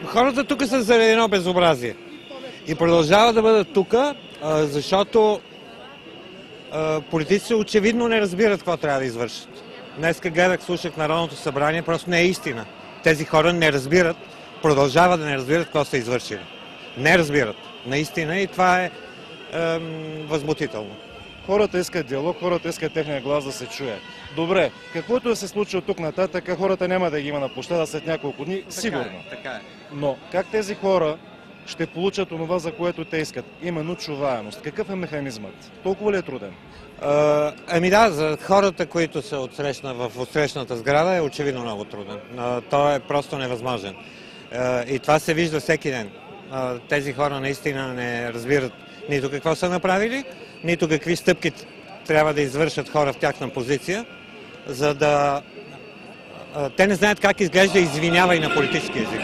Хората тук са заради едно безобразие. И продължават да бъдат тук, защото политиците очевидно не разбират какво трябва да извършат. Днеска гледах, слушах Народното събрание, просто не е истина. Тези хора не разбират, продължават да не разбират какво са извършили. Не разбират, наистина, и това е възмутително. Хората искат диалог, хората искат техния глас да се чуе. Добре, каквото да се случи от тук нататък, хората няма да ги има на площада след няколко дни, сигурно. Така е. Но как тези хора ще получат онова, за което те искат? Именно чуваемост. Какъв е механизмът? Толкова ли е труден? Ами да, за хората, които са в отсрещната сграда, е очевидно много труден. Той е просто невъзможен. И това се вижда всеки ден. Тези хора наистина не разбират нито какво са направили, нито какви стъпки трябва да извършат хора в тяхна позиция, за да... Те не знаят как изглежда извинявай на политически език.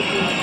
Thank you.